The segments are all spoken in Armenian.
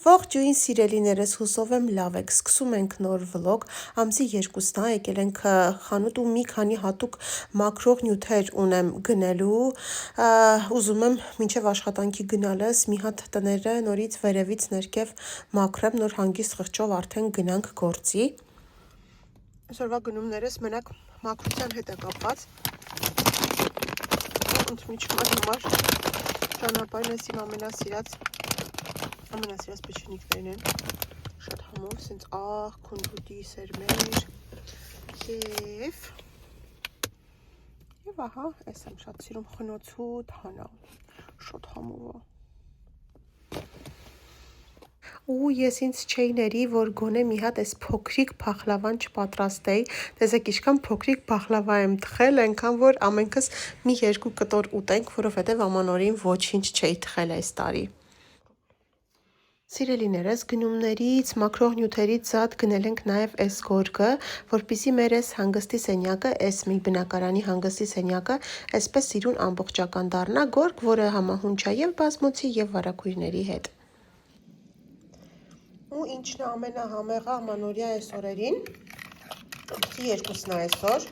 Ողջույն սիրելիներս, հուսով եմ լավ եք, սկսում ենք նոր վլոգ, ամսի 2-ն է, եկել ենք խանութ ու մի քանի հատուկ մաքրող նյութեր ունեմ գնելու, ուզում եմ մինչև աշխատանքի գնալս մի հատ տները նորից վերևից ներքև մաքրեմ, նոր հանգիստ խղճով արդեն գնանք գործի։ Այսօրվա գնումներս մենակ մաքրության հետ է կապված, ընդմիջման համար ճանապարհն էս իմ ամենասիրած փչնիկներն են, շատ համով, սենց աղ, քունդուտի, սերմեր, և ահա, ես եմ շատ սիրում խնոցուտ հանա, շատ համով է։ Ու ես ինձ չէի ների, որ գոնե մի հատ այս փոքրիկ փախլավան չպատրաստեի, տեսեք ինչքան փոքրիկ փախլավա եմ թխել, այնքան որ ամենքս մի 2 կտոր ուտենք, որովհետև ամանորին ոչինչ չէի թխել այս տարի։ Սիրելիներս, գնումներից, մաքրող նյութերից զատ գնել ենք նաև այս գորգը, որպեսզի մեր այս հանգստի սենյակը, այս մի բնակարանի հանգստի սենյակը այսպես սիրուն ամբողջական դառնա, գորգ, որը համահունչ է և բազմոցի և վարագույրների հետ։ Ու ինչն է ամենահամեղը ամանորյա այս օրերին, ամսի 2-ն է այսօր,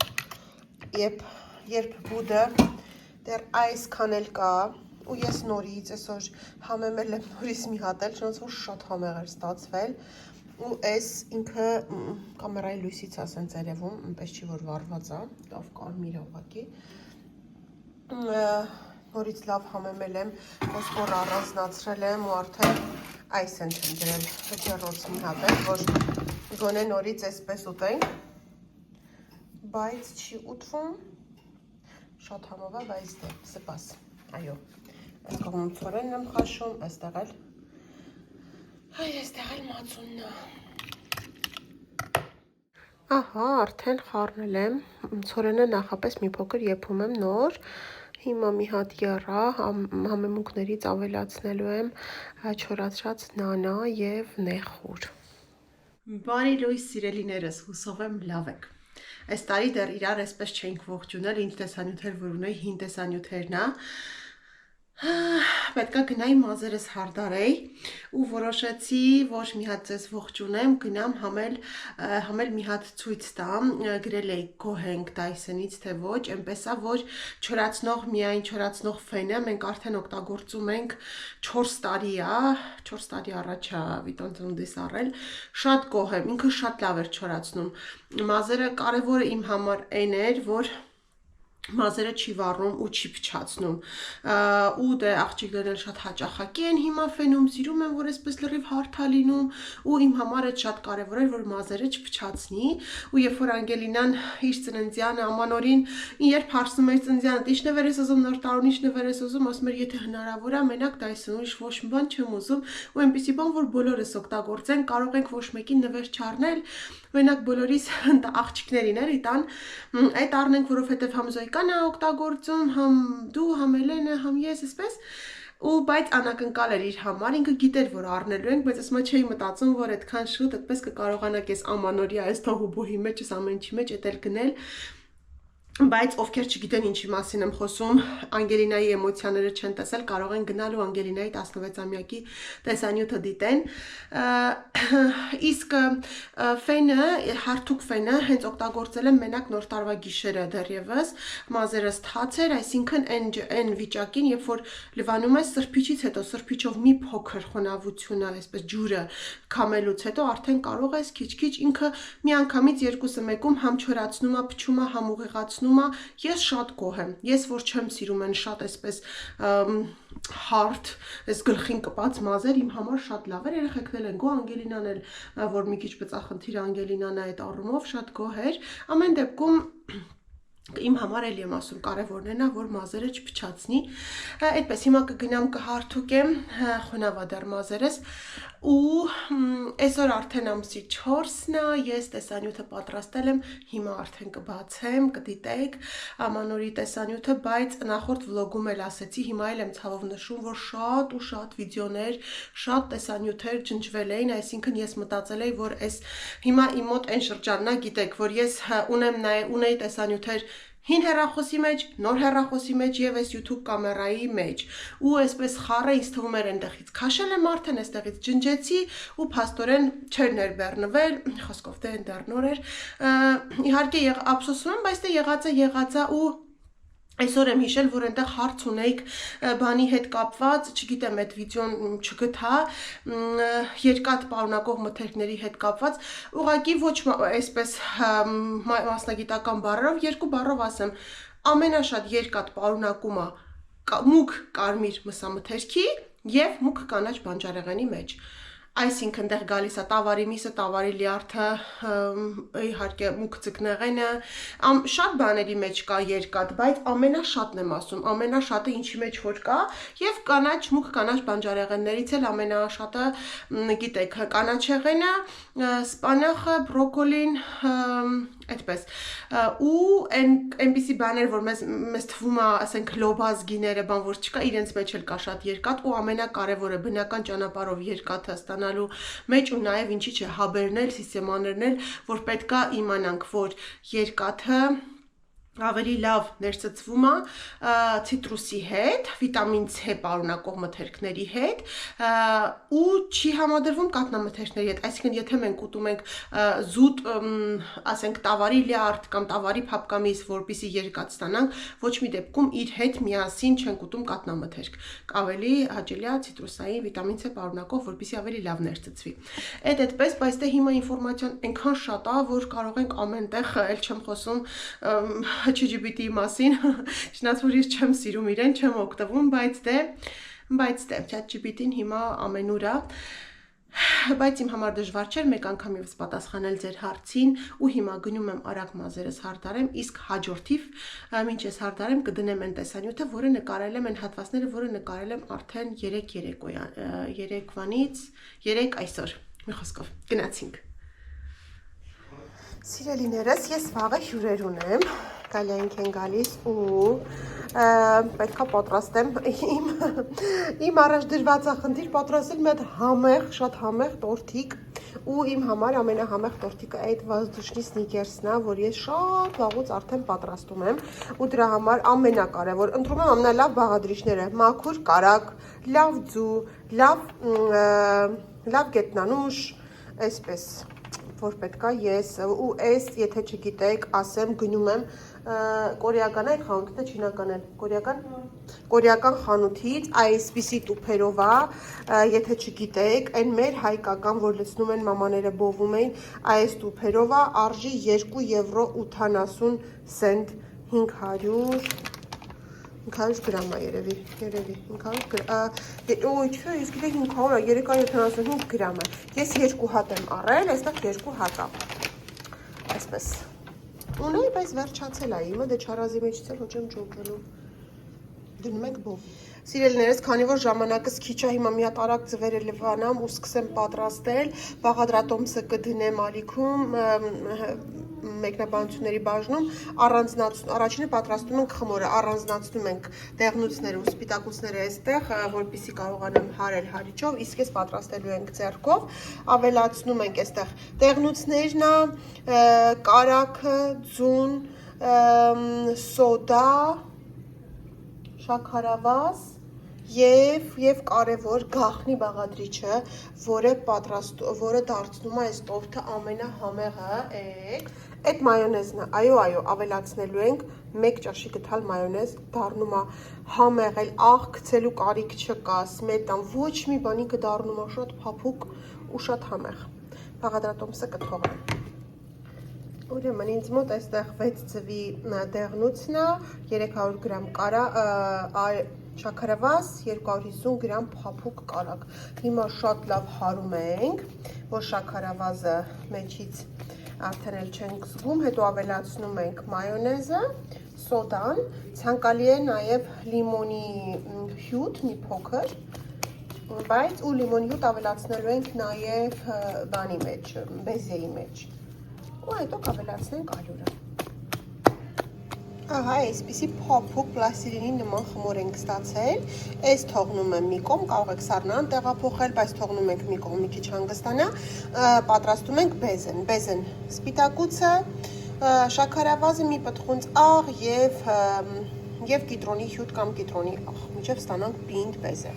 երբ բուդը դեռ այսքան էլ կա, ու ես նորից այսօր համեմել եմ նորից մի հատ էլ, չնայած որ շատ համեղ էր ստացվել, ու այս ինքը կամերայի լույսից է սենց երևում, այնպես չի որ վառված է, լավ կարմիր է ուղղակի, նորից լավ համեմել եմ, ոսկոր առանձնացրել եմ ու արդեն այս են չեմ դրել հջեռոց մի հատ էլ, որ գոնե նորից այսպես ուտենք, բայց չի ուտվում, շատ համով է, բայց դե սպաս, այո, այս կողմում ցորենն եմ խաշում, այստեղ էլ մածունն է։ Ահա, արդեն խառնել եմ, ցորենը նախապես մի փոքր եփում եմ նոր, հիմա մի հատ եռա, համեմունքներից ավելացնելու եմ չորացրած նանա և նեխուր։ Բարի լույս սիրելիներս, հուսով եմ լավ եք։ Այս տարի դեռ իրար այսպես չենք ողջունել, ինչ տեսանյութեր որ ունեի, հին տեսանյութերն է, պետքա գնայի մազերս հարդարեի ու որոշեցի, որ մի հատ ձեզ ողջունեմ, գնամ համել մի հատ ցույց տամ, գրել էի Goheng Dyson-ից, թե ոչ, այնպես է, որ միայն չորացնող ֆենը մենք արդեն օգտագործում ենք 4 տարի է, 4 տարի առաջ է Վիտոն ծնունդիս առել, շատ գոհ եմ, ինքը շատ լավ էր չորացնում, մազերը կարևորը իմ համար այն էր, որ մազերը չի վառում ու չի փչացնում, ու դե աղջիկներն էլ շատ հաճախակի են հիմա ֆենում, սիրում են, որ այսպես լրիվ հարթ է լինում, ու իմ համար այդ շատ կարևոր էր, որ մազերը չփչացնի, ու երբ որ Անգելինան իր ծննդյանը ամանորին, երբ հարցնում էր ծննդյանը, ի՞նչն ես ուզում նոր տարուն, ի՞նչն ես ուզում, ասում էր, եթե հնարավոր է, մենակ Dyson, ուրիշ ոչ մի բան չեմ ուզում, ու այնպեսի բան, որ բոլորս օգտագործենք, կարող ենք ոչ մեկին նվեր չառնել, մենակ բոլորիս աղջիկներին էլի տան, այդ առնենք, որովհետև համ Զոյկան է օգտագործում, համ դու, համ Էլենը, համ ես, այսպես, ու բայց անակնկալ էր իր համար, ինքը գիտեր, որ առնելու ենք, բայց ասում չէի մտածում, որ այդքան շուտ այդպես կկարողանաք այս ամանորյա այս թողուբոհի մեջ, այս ամեն ինչի մեջ էդ էլ գնել, բայց ովքեր չգիտեն ինչի մասին եմ խոսում, Անգելինայի էմոցիաները չեն տեսել, կարող են գնալ ու Անգելինայի 16-ամյակի տեսանյութը դիտեն, իսկ ֆենը, հարթուկ ֆենը հենց օգտագործել եմ մենակ նոր տարվա գիշերը դեռևս, մազերս թաց էր, այսինքն այն վիճակին, երբ որ լվանում ես սրբիչից հետո, սրբիչով մի փոքր խոնավությունը, այսպես ջուրը քամելուց հետո արդեն կարող ես քիչ-քիչ ինքը միանգամից երկուսը մեկում համ չորացնում է, փչում է, համ ուղեղացնում է, ես շատ գոհ եմ, ես որ չեմ սիրում են շատ այսպես հարթ, այս գլխին կպած մազեր, իմ համար շատ լավ էր, երեխեքն են գոհ, Անգելինան էլ, որ մի քիչ բծախնդիր Անգելինան է այդ առումով շատ գոհ էր, ամեն դեպքում իմ համար էլ եմ ասում, կարևորն էնա, որ մազերը չփչացնի, այդպես հիմա կգնամ կհարթուկեմ, խոնավ է դեռ մազերս, ու այսօր արդեն ամսի 4-ն է, ես տեսանյութը պատրաստել եմ, հիմա արդեն կբացեմ, կդիտեք ամանորի տեսանյութը, բայց նախորդ վլոգում էլ ասեցի, հիմա էլ եմ ցավով նշում, որ շատ ու շատ վիդեոներ, շատ տեսանյութեր ջնջվել էին, այսինքն ես մտածել էի, որ այս հիմա իմ մոտ այն շրջանն է, գիտեք, որ ես ունեի տեսանյութեր հին հեռախոսի մեջ, նոր հեռախոսի մեջ եւ այս YouTube կամերայի մեջ։ Ու այսպես խառը ինձ թվում էր այնտեղից քաշել եմ արդեն, այստեղից ջնջեցի ու փաստորեն չէր ներբեռնվել, խոսքով դե դեռ նոր էր։ Իհարկե ափսոսում եմ, բայց դե եղածը ու այսօր եմ հիշել, որ այնտեղ հարց ունեիք բանի հետ կապված, չգիտեմ, այդ վիդեոն չգտա, երկաթ պարունակող մթերքների հետ կապված, ուղղակի ոչ այսպես մասնագիտական բառերով, երկու բառով ասեմ, ամենաշատ երկաթ պարունակումը մուգ կարմիր մսամթերքի եւ մուգ կանաչ բանջարեղենի մեջ։ Այսինքն դեռ գալիս է տավարի միսը, տավարի լյարդը, իհարկե մուգ ձկնեղենը, շատ բաների մեջ կա երկաթ, բայց ամենաշատն եմ ասում, ամենաշատը ինչի մեջ որ կա, եւ մուգ կանաչ բանջարեղեններից էլ ամենաշատը, գիտեք, կանաչեղենը, սպանախը, բրոկոլին, այդպես։ Ու այնպիսի բաներ, որ մեզ թվում է, ասենք, լոբազգիները, բան որ չկա, իրենց մեջ էլ կա շատ երկաթ, ու ամենակարևորը բնական ճանապարհով երկաթը ստանալու մեջ ու նաև ինչի՞ չէ հաբերներ, սիստեմաներն էլ, որ պետքա իմանանք, որ երկաթը ավելի լավ ներծծվում է ցիտրուսի հետ, վիտամին C պարունակող մթերքների հետ ու չի համադրվում կաթնամթերքների հետ, այսինքն եթե մենք ուտում ենք զուտ, ասենք տավարի լյարդ կամ տավարի փափկամիս, որպեսզի երկաթ ստանանք, ոչ մի դեպքում իր հետ միասին չենք ուտում կաթնամթերք, ավելի հաճելի է ցիտրուսային վիտամին C պարունակող, որպեսզի ավելի լավ ներծծվի։ Այդպես, բայց դե հիմա ինֆորմացիան այնքան շատ է, որ կարող ենք ամենտեղ, էլ չեմ խոսում ChatGPT-ի մասին, չնայած որ ես չեմ սիրում իրեն, չեմ օգտվում, բայց դե ChatGPT-ին հիմա ամենուր է, բայց իմ համար դժվար չէր մեկ անգամ եւս պատասխանել ձեր հարցին ու հիմա գնում եմ արագ մազերս հարդարեմ, իսկ հաջորդիվ մինչ ես հարդարեմ կդնեմ այն տեսանյութը, որը նկարել եմ, այն հատվածները, որը նկարել եմ արդեն 3 այսօր, մի խոսքով, գնացինք։ Սիրելիներս, ես վաղը հյուրեր ունեմ, Գալյանք են գալիս ու պետքա պատրաստեմ իմ առաջ դրված խնդիր պատրաստել մի հատ համեղ, շատ համեղ տորթիկ ու իմ համար ամենահամեղ տորթիկը այդ վազդուշնի սնիկերսն է, որ ես շատ վաղուց արդեն պատրաստում եմ ու դրա համար ամենակարևոր ընտրում եմ ամենալավ բաղադրիչները, մաքուր կարագ, լավ ձու, լավ գետնանուշ, այսպես որ պետքա ես ու այս եթե չգիտեք ասեմ գնում եմ կորեական այդ խանութը չինական էլ կորեական խանութից այսպիսի տուփերով է եթե չգիտեք այն մեր հայկական որ լցնում են մամաները բովում էին այս տուփերով է արժի 2 եվրո 80 սենտ 500 գրամ է երևի 500 օй չէ ես գիտեի 500 է 375 գրամ է ես 2 հատ եմ առել այստեղ 2 հատ է այսպես ունեի բայց վերջացել է իմը դե չարազի մեջից էլ ոչ եմ ջոկելու դնում ենք բով Սիրելիներս, քանի որ ժամանակս քիչ է, հիմա մի հատ արագ ձվերը լվանամ ու սկսեմ պատրաստել, բաղադրատոմսը կդնեմ ալիքում, մեկնաբանությունների բաժնում, առաջինը պատրաստում ենք խմորը, առանձնացնում ենք դեղնուցները ու սպիտակուցները այստեղ, որպեսզի կարողանամ հարել հարիճով, իսկ ես պատրաստելու ենք ձեռքով, ավելացնում ենք այստեղ դեղնուցներն, կարագը, ձուն, սոդա, շաքարավազ եւ կարևոր գաղտնի բաղադրիչը, որը դարձնում է այս տորթը ամենահամեղը, այդ մայոնեզն է, այո, ավելացնելու ենք 1 ճաշի գթալ մայոնեզ, դառնում է համեղ, էլ աղ գցելու կարիք չկա, սմետան, ոչ մի բանի կդառնում է շատ փափուկ ու շատ համեղ, բաղադրատոմսը կթողնեմ Ուրեմն ինձ մոտ այստեղ 6 ձվի դեղնուցն է, 300 գրամ շաքարավազ, 250 գրամ փափուկ կարագ։ Հիմա շատ լավ հարում ենք, որ շաքարավազը մեջից արդեն էլ չենք զգում, հետո ավելացնում ենք մայոնեզը, սոդան, ցանկալի է նաև լիմոնի հյութ, մի փոքր, բայց ու լիմոնի հյութ ավելացնելու ենք նաև բանի մեջ, բեզեի մեջ։ ու հետո կավելացնենք ալյուրը։ Ահա, այսպիսի փափուկ պլաստիլինի նման խմոր ենք ստացել, այս թողնում եմ մի կողմ, կարող եք սառնան տեղափոխել, բայց թողնում ենք մի կողմ մի քիչ հանգստանա, պատրաստում ենք բեզեն, սպիտակուցը, Շաքարավազը մի պտղունց աղ և կիտրոնի հյութ կամ կիտրոնի աղ, մինչև ստանանք պինդ բեզե։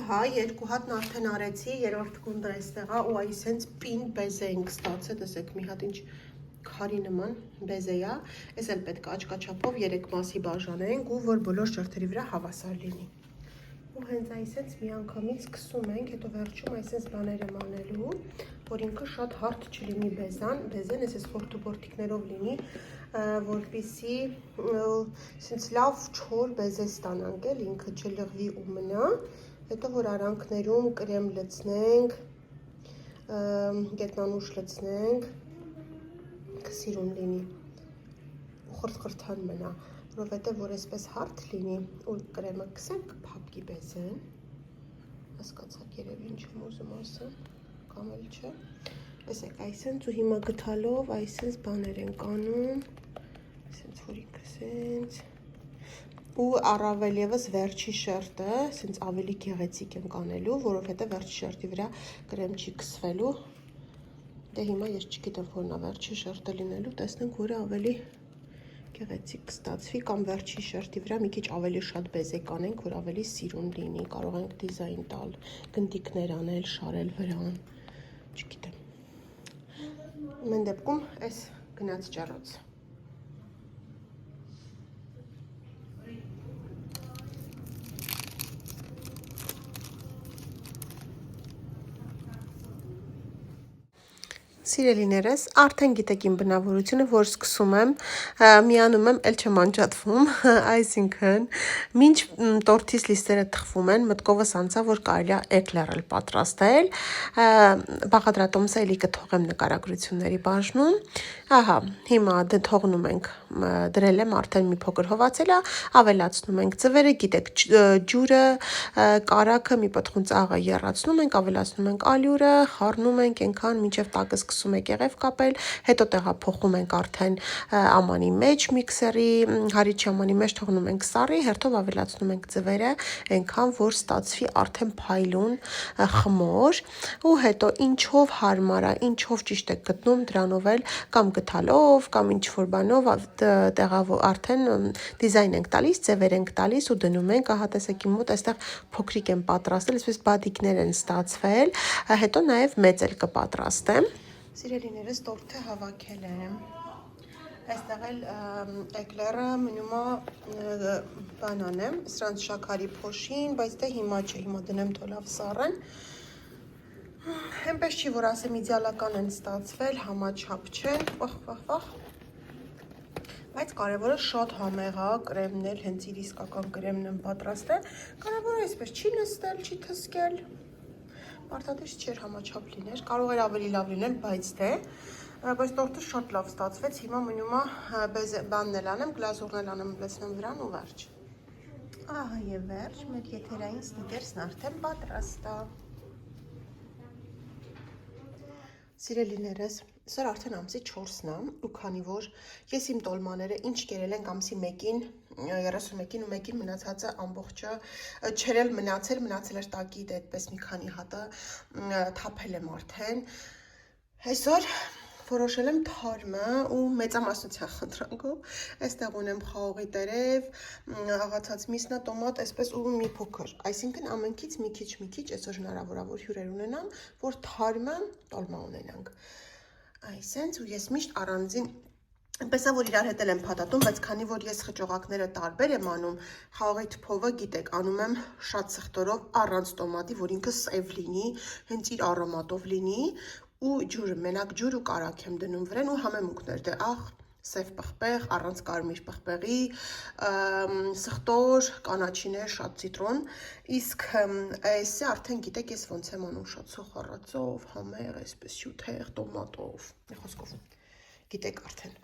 Ահա, երկու հատն արդեն արեցի, երրորդ գունդը այստեղ է ու այս հենց պինդ բեզե ենք ստացել, տեսեք մի հատ ինչ քարի նման բեզե է, այս էլ պետք է աչքա չափով 3 մասի բաժանենք ու որ բոլոր շերտերի վրա հավասար լինի։ Ու հենց այս հենց միանգամից սկսում ենք, հետո վերջում այս հենց բաներ եմ անելու, որ ինքը շատ հարթ չլինի բեզեն, այս խորտուբորտիկներով լինի, որպեսզի սենց լավ չոր բեզե ստանանք, էլ ինքը չլղվի ու մնա, հետո որ արանքներում կրեմ լցնենք, գետնանուշ լցնենք, սիրուն լինի ու խրթխրթան մնա, որովհետև որ այսպես հարթ լինի ու կրեմը կսենք կփափկի բեզեն, հասկացաք երևի ինչ եմ ուզում ասել, կամ էլ չէ, տեսեք այսենց ու հիմա գթալով այսենց բաներ ենք անում, այսենց որ ինքը սենց ու առավել ևս վերջի շերտը սենց ավելի գեղեցիկ ենք անելու, որովհետև վերջի շերտի վրա կրեմ չի կսվելու, դե հիմա ես չգիտեմ որն է վերջի շերտը լինելու, տեսնենք որը ավելի գեղեցիկ կստացվի կամ վերջի շերտի վրա մի քիչ ավելի շատ բեզե կանենք, որ ավելի սիրուն լինի, կարող ենք դիզայն տալ, գնդիկներ անել, շարել վրան, չգիտեմ, մեն դեպքում այս գնաց ճարոց։ Սիրելիներս, արդեն գիտեք իմ բնավորությունը, որ սկսում եմ, միանում եմ, էլ չեմ անջատվում, այսինքն, մինչ տորթիս լիստերը թխվում են, մտքովս անցա, որ կարելի է էկլեր պատրաստել, բաղադրատոմսը էլի կթողեմ նկարագրությունների բաժնում, ահա, հիմա թողնում ենք, դրել եմ արդեն մի փոքր հովացել է, ավելացնում ենք ձվերը, գիտեք, ջուրը, կարագը, մի պտղունց աղը եռացնում ենք, ավելացնում ենք ալյուրը, խառնում ենք այնքան, մինչև տակը սկսում է կեղև կապել, հետո տեղափոխում ենք արդեն ամանի մեջ, միքսերի, հարիչի ամանի մեջ թողնում ենք սառի, հերթով ավելացնում ենք ձվերը, այնքան, որ ստացվի արդեն փայլուն խմոր, ու հետո ինչով հարմար է, ինչով ճիշտ եք գտնում, դրանով էլ կամ գթալով, կամ ինչ-որ բանով արդեն դիզայն ենք տալիս, ձևեր ենք տալիս ու դնում ենք, ահա տեսեք իմ մոտ այստեղ փոքրիկ եմ պատրաստել, այսպես բադիկներ են ստացվել, հետո նաև մեծ էլ կպատրաստեմ։ Սիրելիներս տորթը հավաքել եմ, այստեղ էլ էկլերը մնում է բան անեմ, սրանց շաքարի փոշին, բայց դե հիմա չէ, հիմա դնեմ թոլավ սառեն, այնպես չի, որ ասեմ իդեալական են ստացվել, համաչափ չեն, բայց կարևորը շատ համեղ է, կրեմն էլ հենց իր իսկական կրեմն եմ պատրաստել, կարևորը այսպես չի նստել, չի թսկել, պարտադիր չէր համաչափ լիներ, կարող էր ավելի լավ լինել, բայց տորթը շատ լավ ստացվեց, հիմա մնում է բանն էլ անեմ, գլազուրն էլ անեմ, լցնեմ վրան ու վերջ։ Ահա և վերջ, մեր եթերային սնիկերսն արդեն պատրաստ է։ Սիրելիներս, սր արդեն ամսի 4-ն է, ու քանի որ ես իմ տոլմաները ինչ կերել ենք ամսի 1-ին, 31-ին ու 1-ին մնացածը ամբողջը չեր էլ մնացել էր տակի դե այդպես մի քանի հատը թափել եմ արդեն, այսօր որոշել եմ թարմը ու մեծամասնության խնդրանքով, այստեղ ունեմ խաղողի տերև, աղացած միսնա, տոմատ, այսպես ու մի փոքր, այսինքն ամենքից մի քիչ, այսօր հնարավոր է, որ հյուրեր ունենամ, որ թարմը տոլմա ունենանք, այսենց ու ես միշտ առանձին, այնպես է, որ իրար հետ եմ փաթաթում, բայց քանի որ ես խճողակները տարբեր եմ անում, խաղողի թփովը գիտեք, անում եմ շատ սխտորով առանց տոմատի, որ ինքը սև լինի, հենց իր արոմատով լինի, ու ջուրը, մենակ ջուր ու կարագ եմ դնում վրան ու համեմունքներ, դե աղ, սև պղպեղ, առանց կարմիր պղպեղի, սխտոր, կանաչիներ, շատ ցիտրոն, իսկ այսը արդեն գիտեք ես ոնց եմ անում, շատ սոխառածով, համեղ, այսպես շութեղ, տոմատով, խոսքով, գիտեք արդեն։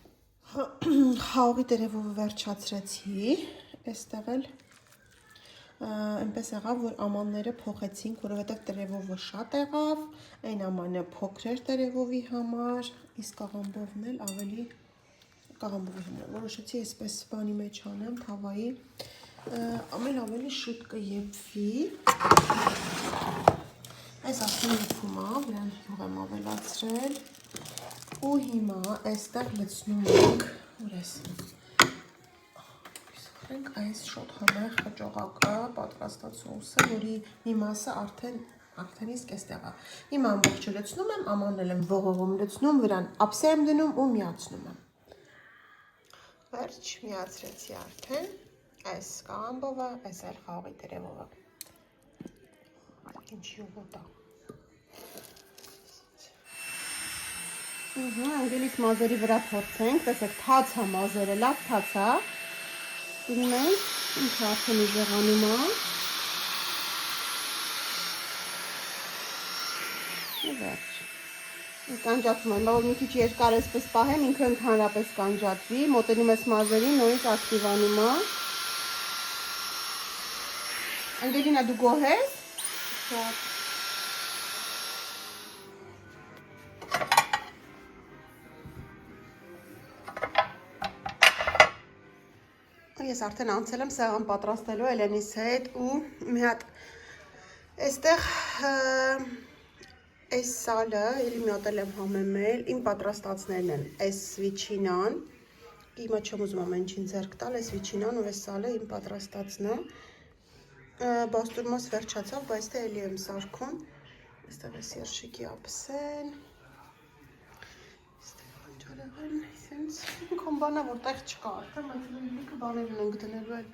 Խաղողի տերևով վերջացրեցի, այստեղ էլ այնպես եղավ, որ ամանները փոխեցինք, որովհետև տերևովը շատ եղավ, այն ամանը փոքր էր տերևովի համար, իսկ կաղամբովն էլ ավելի կաղամբովի համար, որոշեցի այսպես բանի մեջ անեմ, թավայի, Ամեն շուտ կեփվի։ Այս արդեն եփում է, վրան յուղ եմ ավելացրել։ Ու հիմա այստեղ լցնում ենք, ուր ես։ Իսկ այս շոտ համեղ խճողակը պատրաստած սոուսը, որի մի մասը արդեն իսկ այստեղ է։ Հիմա ամբողջը լցնում եմ, ամանել եմ ողողում լցնում, վրան ափսե եմ դնում ու միացնում եմ։ Վերջ, միացրեցի արդեն, այս կա ամբովը, այս այլ խաղողի տերևովը։ Ինչ յուղոտ է։ Անգելից մազերի վրա փորձենք, տեսեք թաց է մազերը, լավ թաց է։ Դնում ենք, ինքը արդեն ուժեղանում է։ Ու վերջ։ Կանջատում եմ, որ մի քիչ երկար էսպես պահեմ, ինքը ընդհանրապես կանջատվի, մոտենում ես մազերին, նորից ակտիվանում է։ Անգելինա դու գոհ ես։ Ես արդեն անցել եմ սեղան պատրաստելու Էլենիս հետ ու մի հատ այստեղ այս սալը էլի մի հատ եմ համեմել, իմ պատրաստածներն են, այս վիչինան, իմը չեմ ուզում ամեն ինչին ձեռք տալ, այս վիչինան ու այս սալը իմ պատրաստածն է, բաստուրմաս վերջացավ, բայց թե էլի եմ սարքում, այստեղ այս երշիկի ափսեն, Քոն բանա որտեղ չկա, արդեն բայց լիքը բաներն ենք դնելու էլ։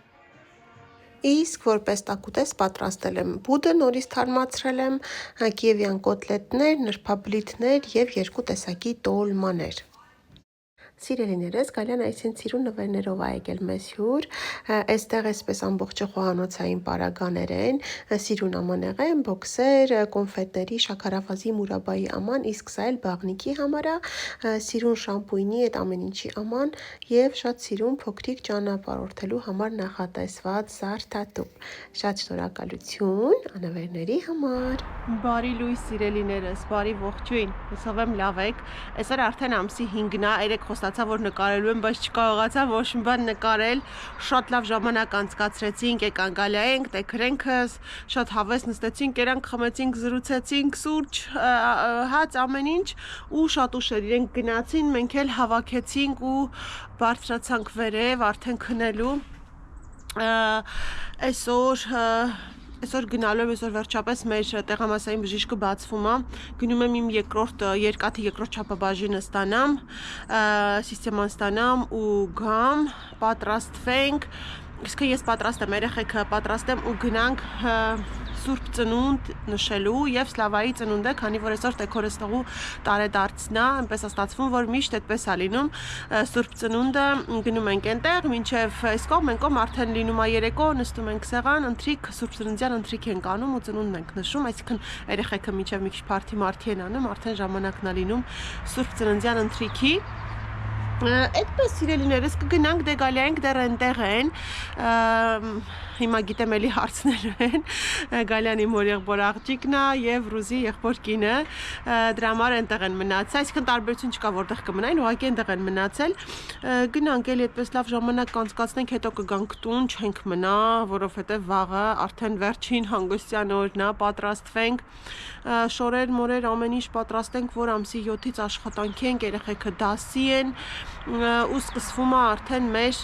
Իսկ որպես տակուտես պատրաստել եմ բուդը, նորից թարմացրել եմ կիևյան կոտլետներ, նրբաբլիթներ եւ 2 տեսակի տոլմաներ։ Սիրելիներս, Գալյան այսին սիրուն նվերներով է եկել մեզ հյուր, այստեղ այսպես ամբողջը խոհանոցային պարագաներ են, սիրուն ամանեղեն, բոքսեր, կոնֆետների, շաքարավազի, մուրաբայի աման, իսկ սա էլ բաղնիքի համար է, սիրուն շամպույնի այդ ամեն ինչի աման եւ շատ սիրուն փոքրիկ ճանապարհորդելու համար նախատեսված զարդատուփ։ Շատ շնորհակալություն անվերների համար։ Բարի լույս սիրելիներս, բարի ողջույն, հուսով եմ լավ եք, այսօր արդեն ամսի 5-ն է, երեք խոստացա, որ նկարելու եմ, բայց չկարողացա ոչ մի բան նկարել, շատ լավ ժամանակ անցկացրեցինք, եկան գալայենք, տեքրենքս, շատ հավես նստեցինք, կերանք խմեցինք, զրուցեցինք, սուրճ, հաց, ամեն ինչ ու շատ ուշ էր, իրենք գնացին, մենք էլ հավաքեցինք ու բարձրացանք վերև, արդեն քնելու, Այսօր գնալու եմ, այսօր վերջապես մեր տեղամասային բժիշկը բացվում է, գնում եմ իմ երկաթի երկրորդ չափաբաժինը ստանամ, սիստեման ստանամ ու գամ, պատրաստվենք, իսկ ես պատրաստ եմ, երեխեքը պատրաստ եմ ու գնանք Սուրբ ծնունդ նշելու եւ Սլավայի ծնունդը, քանի որ այսօր Տեքորստողու տարեդարձն է, այնպես է ստացվում, որ միշտ այդպես է լինում, Սուրբ ծնունդը գնում ենք այնտեղ, մինչեւ այս կողմ, այն կողմ արդեն լինում է երեկո, նստում ենք սեղան, ընթրիք, Սուրբ ծննդյան ընթրիք ենք անում ու ծնունդն ենք նշում, այսինքն երեխեքը մինչեւ մի քիչ փարթի են անում, արդեն ժամանակն է լինում Սուրբ ծննդյան ընթրիքի Այդպես սիրելիներս կգնանք դե գալյանք դեռ այնտեղ են հիմա գիտեմ էլի հարցներ են Գալյանի մոր եղբոր աղջիկն է եւ Ռուզի եղբոր կինը դրա համար այնտեղ են մնացել այսինքն տարբերություն չկա որտեղ կմնային ուղղակի այնտեղ են մնացել գնանք էլի այդպես լավ ժամանակ կանցկացնենք հետո կգանք տուն չենք մնա որովհետեւ վաղը արդեն վերջին հանգստյան օրն է պատրաստվենք շորեր մորեր ամեն ինչ պատրաստենք որ ամսի 7-ից աշխատանքի ենք երեխեքը դասի են ու սկսվում է արդեն մեր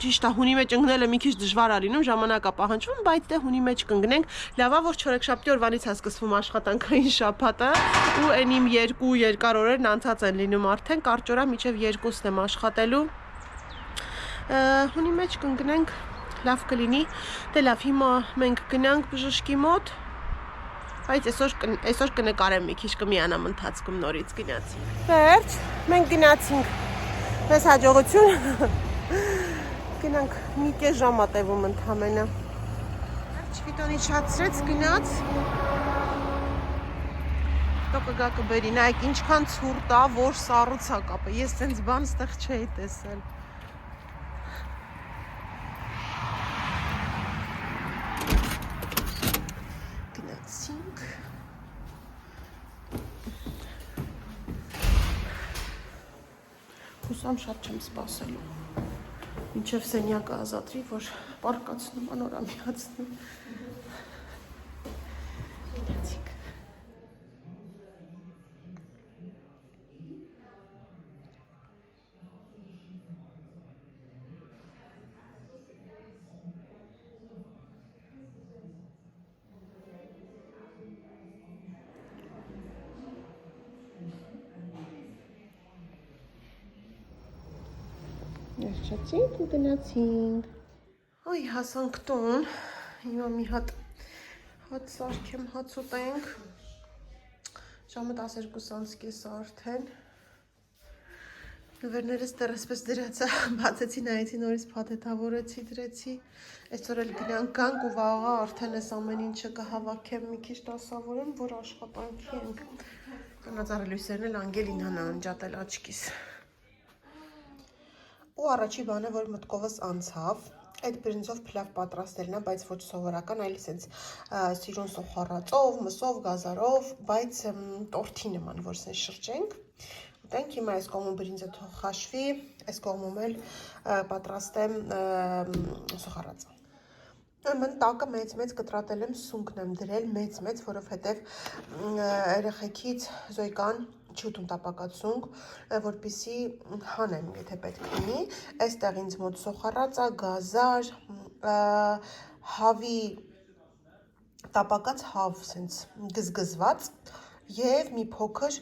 ճիշտ է հունի մեջ ընկնելը մի քիչ դժվար է լինում ժամանակա պահանջվում բայց դե հունի մեջ կընկնենք լավա որ չորեքշաբթի օրվանից է սկսվում աշխատանքային շաբաթը ու այն իմ երկու երկար օրերն անցած են լինում արդեն կարճ օրա մինչև 2-ն եմ աշխատելու հունի մեջ կընկնենք լավ կլինի դե լավ հիմա մենք գնանք բժշկի մոտ Բայց այսօր կնկարեմ մի քիչ կմիանամ ընթացքում նորից գնացինք։ Վերջ, մենք գնացինք։ Մեզ հաջողություն։ Գնանք մի կես ժամ է տևում ընդամենը։ Վերջ ֆիտոնի շացրեց գնաց։ Հետո կգա կբերի, նայեք ինչքան ցուրտ է, որ սառույց է կապը։ Ես տենց բան ստեղ չէի տեսել։ Հուսամ շատ չեմ սպասելու։ Մինչև սենյակը ազատրի, որ պարկացնում, անորամիացնում։ Գնացիք։ Երջացինք ու գնացինք։ Ոյ, հասանք տուն, հիմա մի հատ հաց սարքեմ, հաց ուտենք, ժամը 12:30 արդեն, նվերներս դեռ այսպես դրացա, բացեցի, նայեցի, նորից փաթեթավորեցի, դրեցի, այսօր էլ գանք ու վաղը արդեն այս ամեն ինչը կհավաքեմ, մի քիչ դասավորեմ, որ աշխատանքի ենք, տնածառելույսերն էլ անգելին հանա անջատել աչքիս։ Ու առաջի բանը, որ մտքովս անցավ, այդ բրինձով փլավ պատրաստելն է, բայց ոչ սովորական, այլ սենց սիրուն սոխառածով, մսով, գազարով, բայց տորթի նման, որ սենց շրջենք։ Ուտենք, հիմա այս կողմում բրինձը թող խաշվի, այս կողմում էլ պատրաստեմ սոխառածը։ Մն տակը մեծ կտրատել եմ, սունկն եմ դրել, մեծ, որովհետև երեխեքից Զոյկան չի ուտում տապակած սունկ, որպեսզի հանեմ, եթե պետք լինի, այստեղ ինձ մոտ սոխառածա, գազար, հավի տապակած հավ սենց գզգզված եւ մի փոքր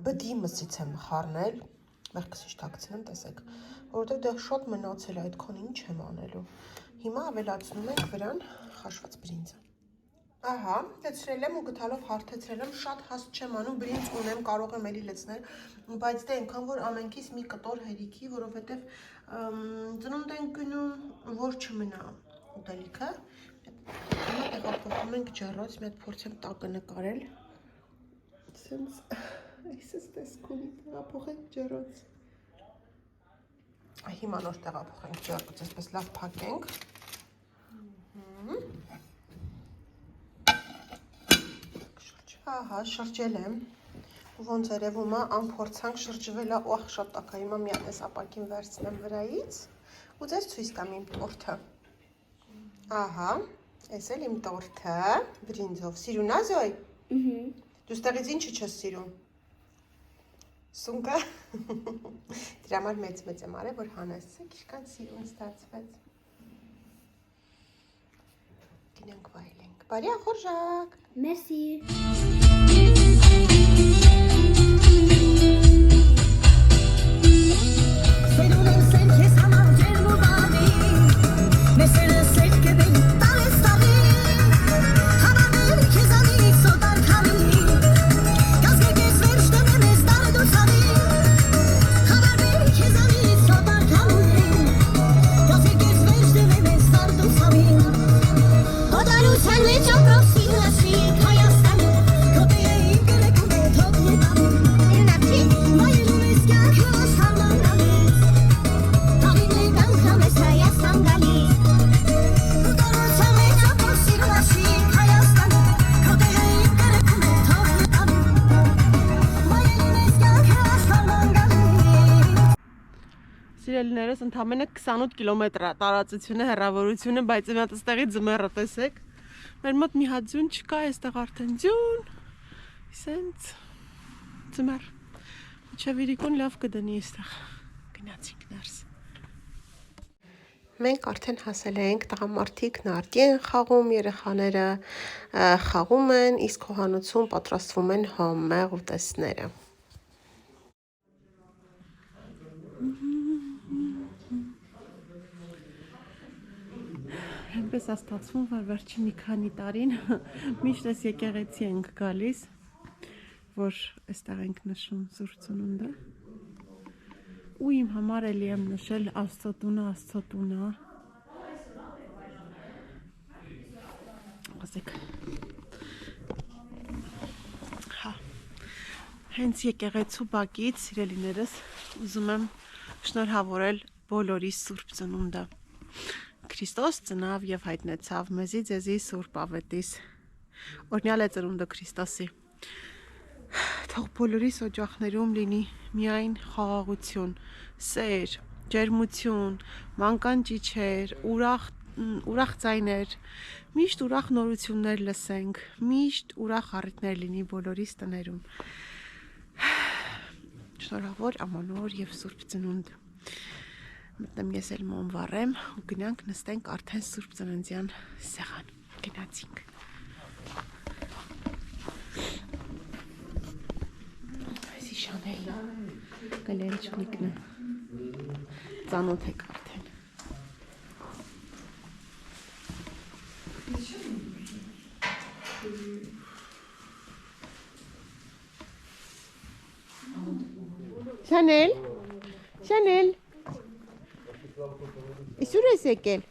բդի մսից եմ խառնել, մեղքսիչ թաքցնեմ, տեսեք, որովհետև դեռ շատ մնացել է, այդքան ինչ եմ անելու։ Հիմա ավելացնում ենք վրան խաշված բրինձը։ Ահա, լցրել եմ ու գդալով հարթեցրել եմ, շատ հաստ չեմ անում, բրինձ ունեմ, կարող եմ էլի լցնել, բայց դե այնքան որ ամենքից մի կտոր հերիքի, որովհետև ծնունդ ենք գնում, որ չմնա ուտելիքը։ Հիմա տեղափոխում ենք ջեռոց, մի հատ փորձեմ տակը նկարել։ Սենց այսպես տեսքունի տեղափոխենք ջեռոց։ Հիմա նոր տեղափոխենք ջեռոց, այսպես լավ փակենք։ Ահա, շրջել եմ, ոնց երևում է, անփորձանք շրջվել է, օհ, շատ տակա, հիմա մի հատ էս ապակին վերցնեմ վրայից ու ձեզ ցույց տամ իմ տորթը։ Ահա, էս էլ իմ տորթը, բրինձով, սիրուն ա Զոյ։ Դու ստեղից ինչը չես սիրում։ Սունկը։ Դրա համար մեծ եմ արել, որ հանես, քիչքան սիրուն ստացվեց։ Գնանք վայելենք։ Բարի ախորժակ։ Մերսի։ Սիրելիներս ընդամենը 28 կիլոմետր է տարածությունը, հեռավորությունը, բայց իմ այստեղի ձմեռը տեսեք։ Մեր մոտ մի հատ ձյուն չկա, այստեղ արդեն ձյուն։ Սենց ձմեռ։ Մինչև իրիկուն լավ կդնի այստեղ։ Գնացինք ներս։ Մենք արդեն հասել ենք, տղամարդիկ նարդի են խաղում, երեխաները խաղում են, իսկ հոհանոցում պատրաստվում են համեղ ուտեստները։ Այնպես է ստացվում, որ վերջին մի քանի տարին միշտ այս եկեղեցի ենք գալիս, որ այստեղ ենք նշում Սուրբ Ծնունդը։ Ու իմ համար էլի եմ նշել Աստծո տունը։ Ասեք։ Հա։ Հենց եկեղեցու բակից, սիրելիներս, ուզում եմ շնորհավորել բոլորի Սուրբ Ծնունդը։ Քրիստոս ծնավ եւ հայտնեցավ մեզի ձեզի Սուրբ Ավետիս։ Օրհնյալ է ծնունդը Քրիստոսի։ Թող բոլորիս օջախներում լինի միայն խաղաղություն, սեր, ջերմություն, մանկան ճիչեր, ուրախ ձայներ, միշտ ուրախ նորություններ լսենք, միշտ ուրախ առիթներ լինի բոլորիս տներում։ Շնորհավոր ամանոր եւ Սուրբ Ծնունդ։ Մտնեմ ես էլ մոմ վառեմ ու գնանք նստենք արդեն Սուրբ Ծննդյան սեղան։ Գնացինք։ Այսի Շանելն գլերիչնիկն է։ Ծանոթ եք արդեն։ Շանել, Շանել, իսուր ես եկել։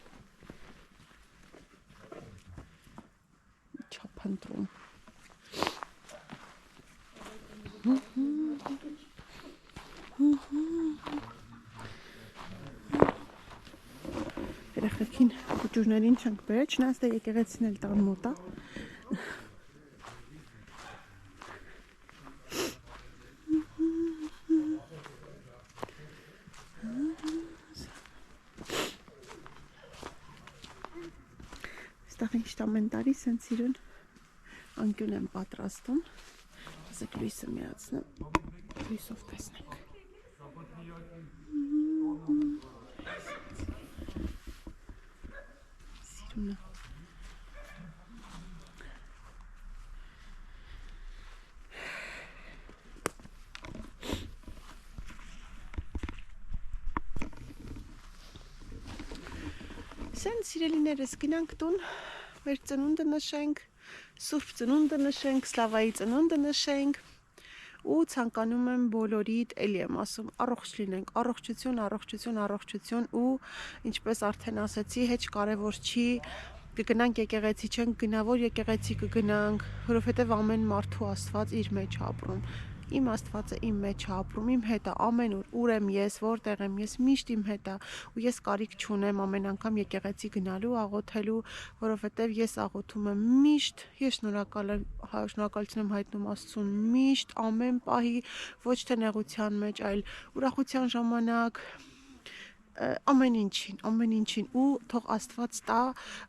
Չապանտրում։ Երեխեքին կուճուրներին չենք բերել, չնայած դե եկեղեցին էլ տան մոտ է։ Այստեղ ինչ ամեն տարի սենց իրեն անկյուն եմ պատրաստում։ Ասեք լույսը միացնեմ, լույսով տեսնենք։ Սիրունը։ Սենց սիրելիներս գնանք տուն, մեր ծնունդը նշենք, Սուրբ Ծնունդը նշենք, Սլավայի ծնունդը նշենք ու ցանկանում եմ բոլորիդ, էլի եմ ասում, առողջ լինենք, առողջություն, առողջություն, առողջություն ու ինչպես արդեն ասեցի, հեչ կարևոր չի, կգնանք եկեղեցի, չենք գնա, որ եկեղեցի կգնանք, որովհետև ամեն մարդու Աստված իր մեջ ապրում։ Իմ Աստվածը իմ մեջ է ապրում, իմ հետ է ամեն օր, ուր եմ ես, որտեղ եմ ես, միշտ իմ հետ է ու ես կարիք չունեմ ամեն անգամ եկեղեցի գնալու, աղոթելու, որովհետև ես աղոթում եմ միշտ, ես շնորհակալություն եմ հայտնում Աստծուն միշտ ամեն պահի, ոչ թե նեղության մեջ, այլ ուրախության ժամանակ ամեն ինչին ու թող Աստված տա,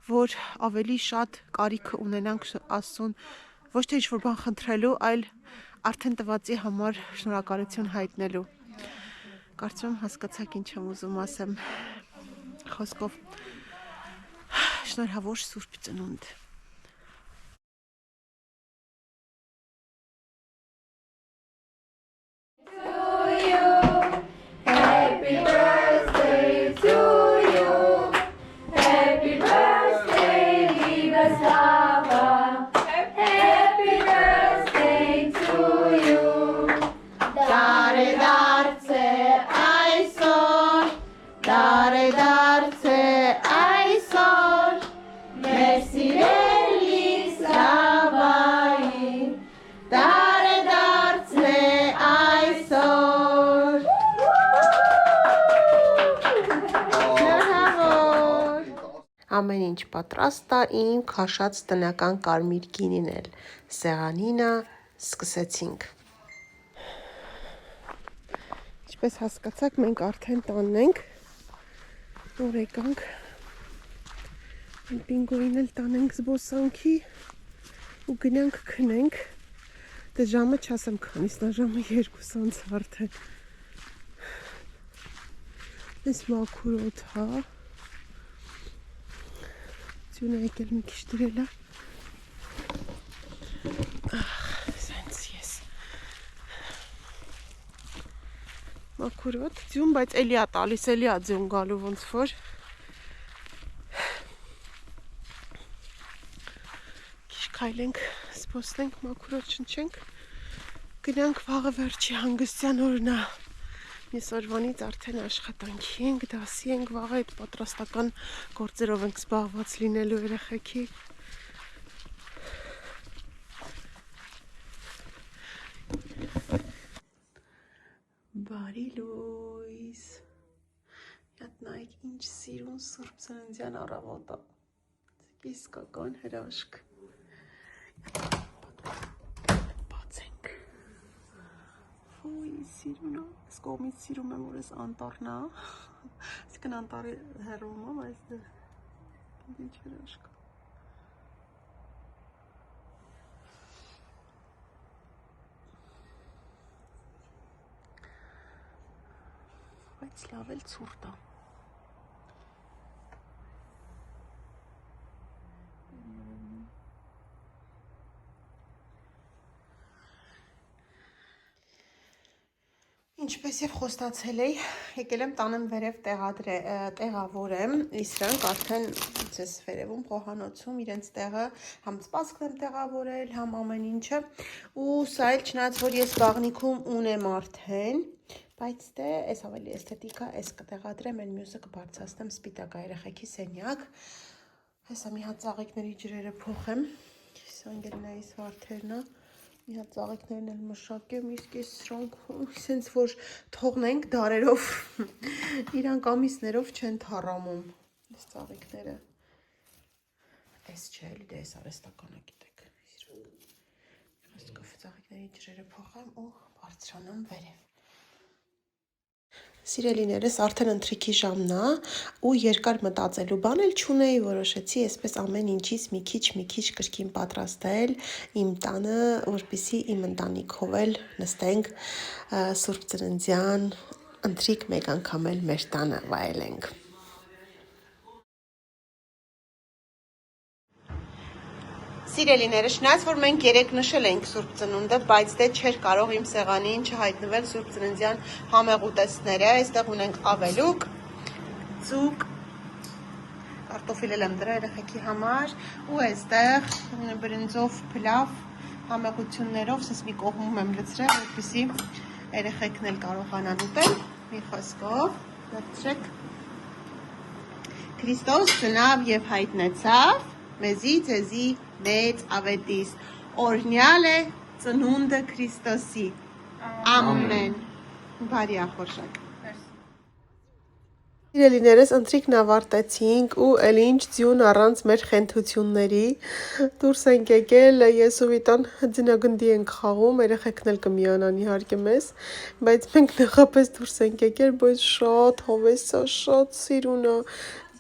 որ ավելի շատ կարիք ունենանք Աստծուն, ոչ թե ինչ-որ բան խնդրելու, այլ արդեն տվածի համար շնորհակալություն հայտնելու։ Կարծում եմ հասկացաք ինչ եմ ուզում ասեմ։ Խոսքով շնորհավոր Սուրբ Ծնունդ։ Ամեն ինչ պատրաստ է իմ քաշած տնական կարմիր գինին էլ։ Սեղանինը սկսեցինք։ Ինչպես հասկացաք, մենք արդեն տանն ենք։ Որ եկանք Պինգոին էլ տանենք զբոսանքի ու գնանք քնենք։ Դե ժամը չասեմ քանիսն է, ժամը 2:00 արդեն։ Այս մաքուր օդ հա։ Ձյունը եկել մի քիչ դրել է։ Սենց ես։ Մաքուր օդ, ձյուն, բայց էլի է տալիս, էլի է ձյուն գալու ոնց որ։ Քիչ քայլենք, սպոսնենք, մաքուր օդ շնչենք։ Գնանք վաղը վերջի հանգստյան օրն է։ Մյուս օրվանից արդեն աշխատանքի ենք, դասի ենք, վաղը այդ պատրաստական գործերով ենք զբաղված լինելու երեխեքի։ Բարի լույս։ Իատ նայեք ինչ սիրուն Սուրբ Ծննդյան առավոտ է։ Իսկական հրաշք։ Բացենք։ Ոյ, սիրուն է, ես կողմից սիրում եմ, որ ես անտառն է, այսինքն անտառի հեռվում եմ, այստեղ ինչ հրաշք։ Բայց լավ էլ ցուրտ է։ Ինչպես եւ խոստացել էի, եկել եմ տանեմ վերև տեղավորեմ, իսրանք արդեն ցես վերևում խոհանոցում իրենց տեղը համ սպասքն եմ տեղավորել, համ ամեն ինչը, ու սա էլ չնայած որ ես բաղնիքում ունեմ արդեն, բայց դե էս ավելի էսթետիկ է, էս կտեղադրեմ, այն մյուսը կբարձրացնեմ սպիտակ երեխեքի սենյակ, հեսա մի հատ ծաղիկների ջրերը փոխեմ, սանգելնայիս վարդերն է։ Մի հատ ծաղիկներն էլ մշակեմ, իսկ ես սրանք սենց որ թողնենք դարերով, իրանք ամիսներով չեն թառամում, ես ծաղիկները, ես չէ, էլի դե ես արեստականը գիտեք, իսկով ծաղիկների ջրերը փոխեմ ու բարձրանամ վերև։ Սիրելիներս արդեն ընթրիքի ժամն է ու երկար մտածելու բան էլ չունեի, որոշեցի այսպես ամեն ինչից մի քիչ կրկին պատրաստել իմ տանը, որպեսզի իմ ընտանիքով էլ նստենք Սուրբ Ծննդյան ընթրիք մեկ անգամ էլ մեր տանը վայելենք։ Սիրելիները, շնայած որ մենք երեք նշել ենք Սուրբ Ծնունդը, բայց դե չէր կարող իմ սեղանին չհայտնվել Սուրբ Ծննդյան համեղ ուտեստները, այստեղ ունենք ավելուկ, ձուկ, կարտոֆիլ եմ դրա երեխեքի համար, ու այստեղ բրինձով փլավ համեղություններով, սես մի կողմում եմ լցրել, որպեսզի երեխեքն էլ կարողանան ուտել, մի խոսքով, դրցրեք։ Քրիստոս ծնավ եւ հայտնեցավ, մեզի ձեզի մեծ ավետիս, օրհնյալ է ծնունդը Քրիստոսի, ամեն, բարի ախորժակ։ Սիրելիներս ընթրիքն ավարտեցինք ու էլ ինչ ձյուն առանց մեր խենթությունների, դուրս ենք եկել, ես ու Վիտան ձնագնդի ենք խաղում, երեխեքն էլ կմիանան իհարկե մեզ, բայց մենք նախապես դուրս ենք եկել, բայց շատ հավես է, շատ սիրուն է,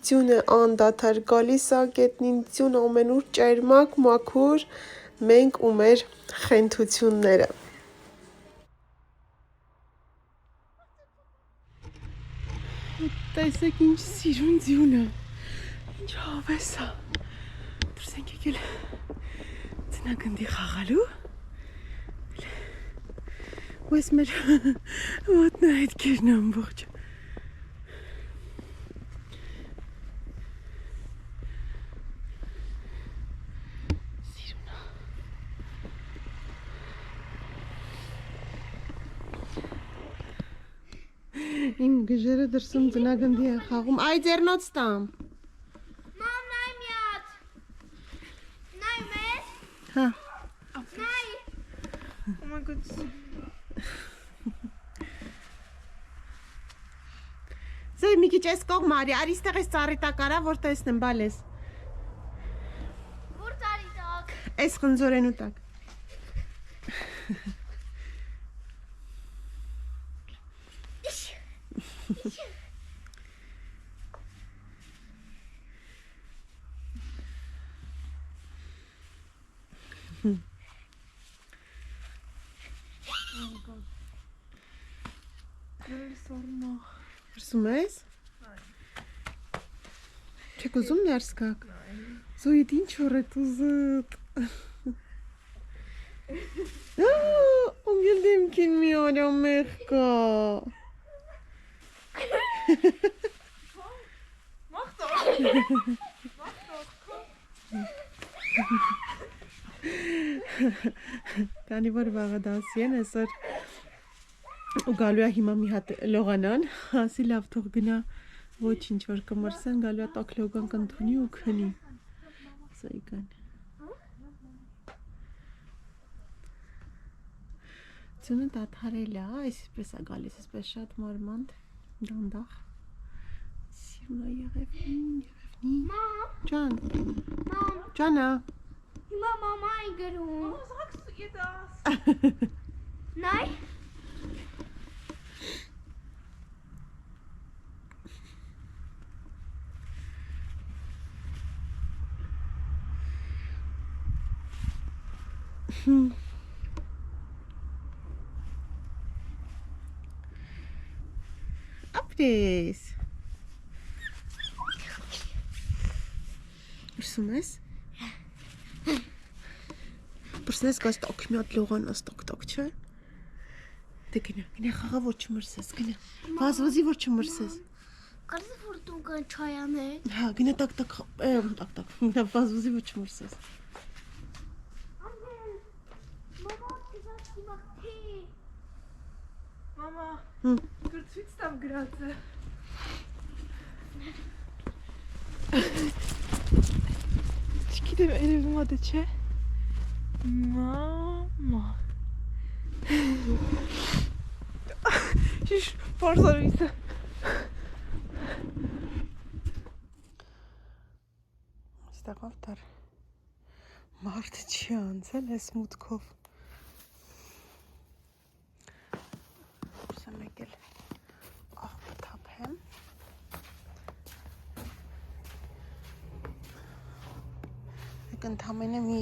ձյուն է անդադար գալիս է գետնին, ձյուն ամենուր ճերմակ, մաքուր, մենք ու մեր խենթությունները։ Տեսեք ինչ սիրուն ձյուն է, ինչ հավես է, դուրս ենք եկել ձնագնդի խաղալու, ու ես մեր ոտնահետքերն ամբողջ։ Իմ գժերը դրսում ձնագնդի է խաղում, այ ձեռնոց տամ։ Մամ, նայ մի հատ։ Նայ մեզ։ Հա։ Նայ։ Oh my god. Զեյ մի քիչ էս կողմ արի, արիստեղ էս ծառի տակ արա, որ տեսնեմ, բալես։ Որ ծառի տակ։ Էս խնձորենու տակ։ Հրսում ես? Չեք ուզում ներս գաք? Զոյիդ ինչ որ էդ ուզըտ։ Անգել դեմքին մի արա մեղ կա։ Քանի որ վաղը դասի են, այսօր ու գալու է հիմա մի հատ լողանան, ասի լավ թող գնա ոչինչ որ կմրսեն, գալու է տակ լոգան կընդունի ու քնի։ Սայկան։ Ձյունը դադարել է, այսպես է գալիս, այսպես շատ մարմանդ, դանդաղ։ Սիրուն է եղևնի։ Մամ, Ջան, մամ, ջանա։ հիմա մամա է գրում։ Sagst du ihr das? Նայ։ Ապրես։ Ուրսում ես։ Բրսնես կաս տոք մի հատ լողան աստոք չէ։ Դե գնա խաղա որ չմրսես, գնա։ Վազվազի որ չմրսես։ Կարծես որ դու կան չայ անել։ Հա, գնա տակ, գնա վազվազի որ չմրսես։ Մամա, Գրծույց տամ գրածը։ Չգիտեմ, երևում ա դե չէ։ Մամա։ Շիշ, պարզարույցը։ Ստեղավ դար մարդ չի անցել ես մուտքով։ Ուրսեմ եկել աղբը թափեմ։ Եկ ընդամենը մի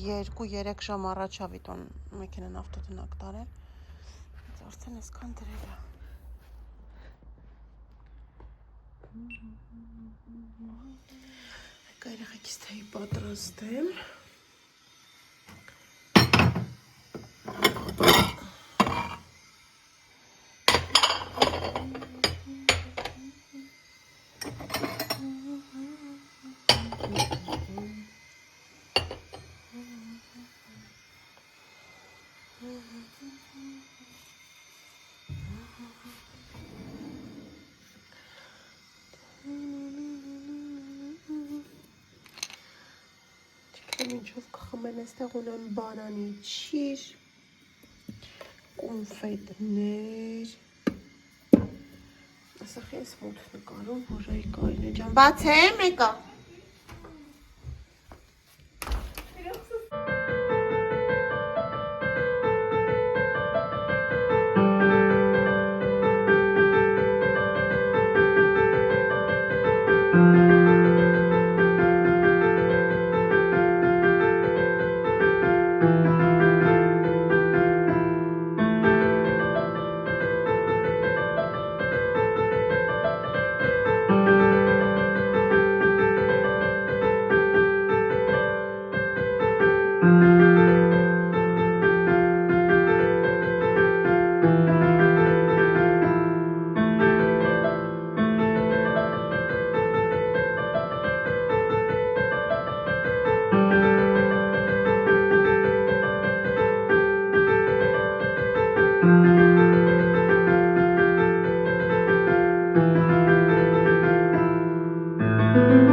2-3 ժամ առաջ ավիտոն մեքենան ավտոտնակ տարել։ Արդեն այսքան դրել է։ Եկա երեխեքիս թեյ պատրաստեմ։ Ինչով կխմեն այստեղ ունեմ բանանի ճիր, կոնֆետներ, ասախ ես մոտ նկարում, որ այ կայն է ջան, բաց է մեկա։ Thank you.